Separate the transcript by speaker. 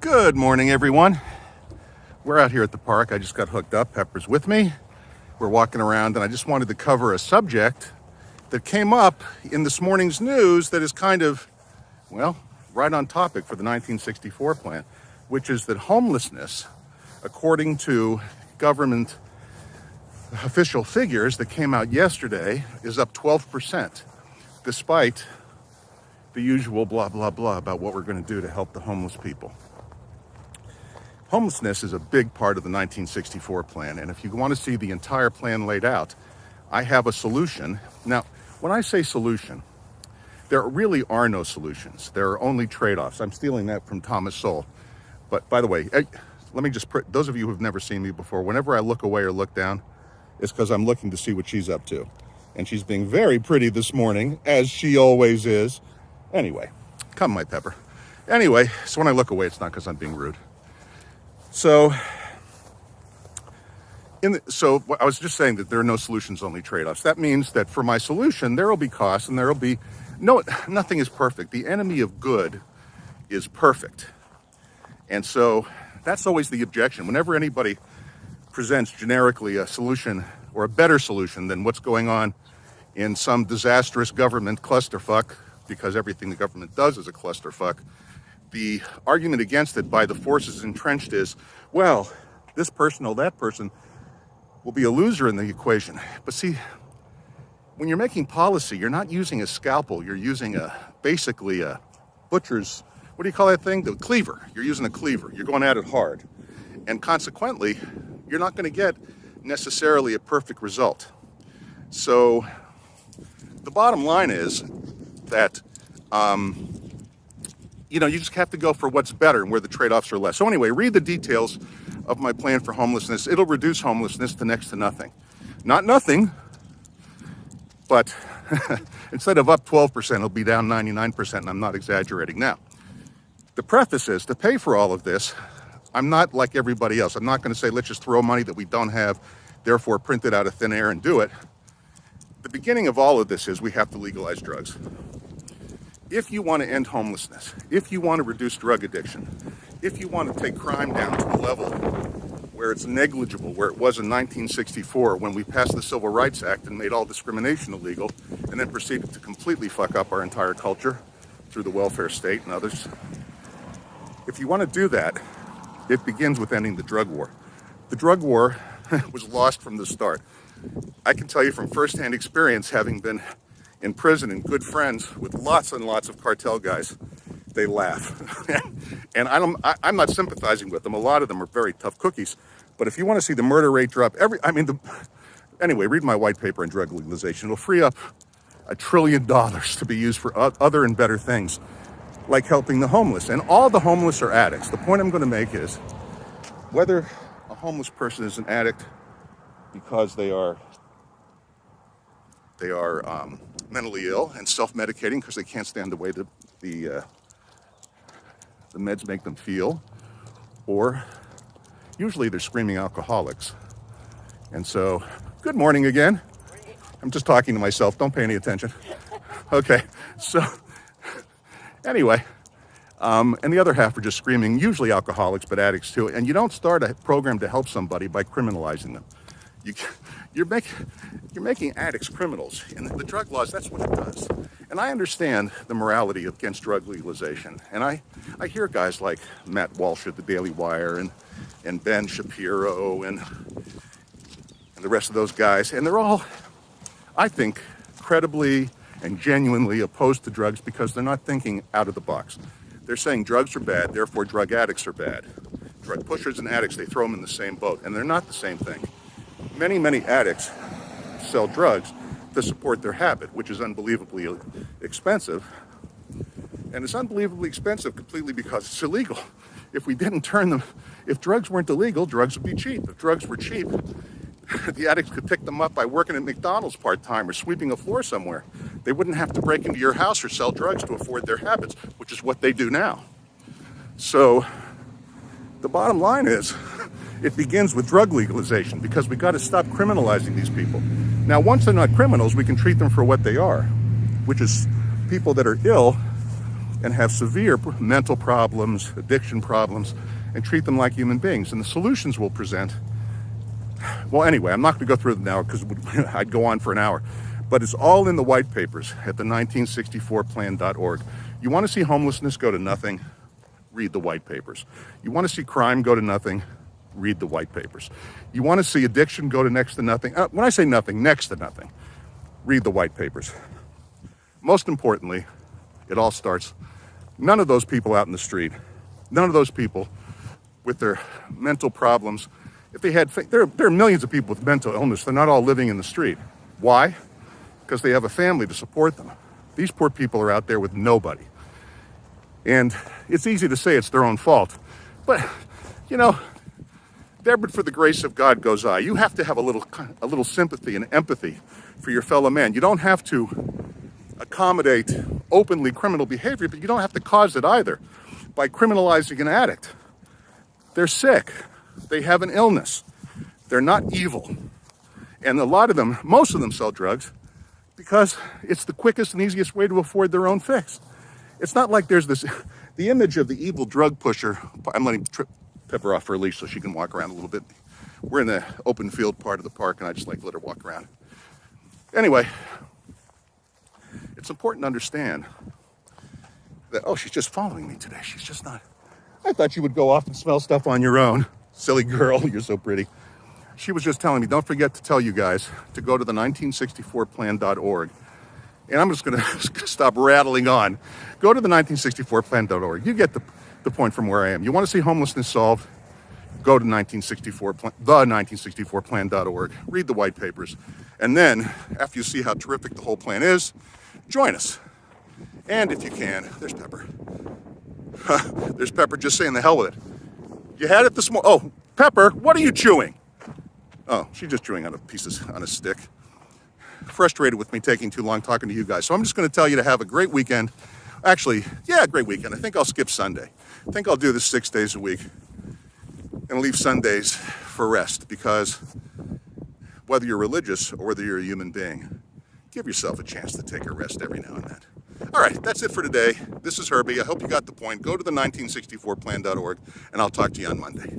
Speaker 1: Good morning, everyone. We're out here at the park. I just got hooked up. Pepper's with me. We're walking around, and I just wanted to cover a subject that came up in this morning's news that is kind of, well, right on topic for the 1964 plan, which is that homelessness, according to government official figures that came out yesterday, is up 12%, despite the usual blah, blah, blah about what we're going to do to help the homeless people. Homelessness is a big part of the 1964 plan, and if you want to see the entire plan laid out, I have a solution. Now, when I say solution, there really are no solutions. There are only trade-offs. I'm stealing that from Thomas Sowell. But by the way, let me just, those of you who have never seen me before, whenever I look away or look down, it's because I'm looking to see what she's up to. And she's being very pretty this morning, as she always is. Anyway, come my Pepper. Anyway, so when I look away, it's not because I'm being rude. So I was just saying that there are no solutions, only trade-offs. That means that for my solution, there will be costs and there will be, nothing is perfect. The enemy of good is perfect. And so that's always the objection. Whenever anybody presents generically a solution or a better solution than what's going on in some disastrous government clusterfuck, because everything the government does is a clusterfuck, the argument against it by the forces entrenched is, well, this person or that person will be a loser in the equation. But see, when you're making policy, you're not using a scalpel. You're using basically a butcher's, what do you call that thing? The cleaver. You're using a cleaver. You're going at it hard. And consequently, you're not going to get necessarily a perfect result. So the bottom line is that, you just have to go for what's better and where the trade-offs are less. So anyway, read the details of my plan for homelessness. It'll reduce homelessness to next to nothing. Not nothing, but instead of up 12%, it'll be down 99%, and I'm not exaggerating. Now, the preface is, to pay for all of this, I'm not like everybody else. I'm not going to say, let's just throw money that we don't have, therefore print it out of thin air and do it. The beginning of all of this is we have to legalize drugs. If you want to end homelessness, if you want to reduce drug addiction, if you want to take crime down to a level where it's negligible, where it was in 1964 when we passed the Civil Rights Act and made all discrimination illegal, and then proceeded to completely fuck up our entire culture through the welfare state and others. If you want to do that, it begins with ending the drug war. The drug war was lost from the start. I can tell you from firsthand experience, having been in prison and good friends with lots and lots of cartel guys, they laugh. And I'm not sympathizing with them. A lot of them are very tough cookies. But if you want to see the murder rate drop, anyway, read my white paper on drug legalization. It'll free up $1 trillion to be used for other and better things, like helping the homeless. And all the homeless are addicts. The point I'm going to make is, whether a homeless person is an addict because they are mentally ill and self-medicating because they can't stand the way the meds make them feel, or usually they're screaming alcoholics. And so, good morning again. I'm just talking to myself. Don't pay any attention. Okay, so anyway, and the other half are just screaming, usually alcoholics, but addicts too. And you don't start a program to help somebody by criminalizing them. You're making addicts criminals. And the drug laws, that's what it does. And I understand the morality against drug legalization. And I hear guys like Matt Walsh at the Daily Wire and Ben Shapiro and the rest of those guys. And they're all, I think, credibly and genuinely opposed to drugs because they're not thinking out of the box. They're saying drugs are bad, therefore drug addicts are bad. Drug pushers and addicts, they throw them in the same boat. And they're not the same thing. Many, many addicts sell drugs to support their habit, which is unbelievably expensive. And it's unbelievably expensive completely because it's illegal. If drugs weren't illegal, drugs would be cheap. If drugs were cheap, the addicts could pick them up by working at McDonald's part-time or sweeping a floor somewhere. They wouldn't have to break into your house or sell drugs to afford their habits, which is what they do now. So the bottom line is, it begins with drug legalization, because we got to stop criminalizing these people. Now, once they're not criminals, we can treat them for what they are, which is people that are ill and have severe mental problems, addiction problems, and treat them like human beings. And the solutions we'll present, well, anyway, I'm not going to go through them now because I'd go on for an hour, but it's all in the white papers at the 1964plan.org. You want to see homelessness go to nothing? Read the white papers. You want to see crime go to nothing? Read the white papers. You want to see addiction go to next to nothing? When I say nothing, next to nothing, read the white papers. Most importantly, it all starts, none of those people out in the street, none of those people with their mental problems, if they had, there are millions of people with mental illness, they're not all living in the street. Why? Because they have a family to support them. These poor people are out there with nobody. And it's easy to say it's their own fault, but, you know, there but for the grace of God goes I. You have to have a little sympathy and empathy for your fellow man. You don't have to accommodate openly criminal behavior, but you don't have to cause it either by criminalizing an addict. They're sick. They have an illness. They're not evil. And a lot of them, most of them sell drugs because it's the quickest and easiest way to afford their own fix. It's not like there's the image of the evil drug pusher. I'm letting Pepper off for a leash so she can walk around a little bit. We're in the open field part of the park, and I just like to let her walk around. Anyway, it's important to understand that, oh, she's just following me today. She's just not. I thought you would go off and smell stuff on your own. Silly girl, you're so pretty. She was just telling me, don't forget to tell you guys to go to the 1964plan.org. And I'm just going to stop rattling on. Go to the 1964plan.org. You get the point from where I am. You want to see homelessness solved? Go to the 1964plan.org. Read the white papers. And then, after you see how terrific the whole plan is, join us. And if you can, there's Pepper. There's Pepper just saying the hell with it. You had it this morning. Oh, Pepper, what are you chewing? Oh, she's just chewing on a stick. Frustrated with me taking too long talking to you guys. So I'm just going to tell you to have a great weekend. Actually, yeah, great weekend. I think I'll skip Sunday. I think I'll do this 6 days a week and leave Sundays for rest, because whether you're religious or whether you're a human being, give yourself a chance to take a rest every now and then. All right, that's it for today. This is Herbie. I hope you got the point. Go to the 1964plan.org, and I'll talk to you on Monday.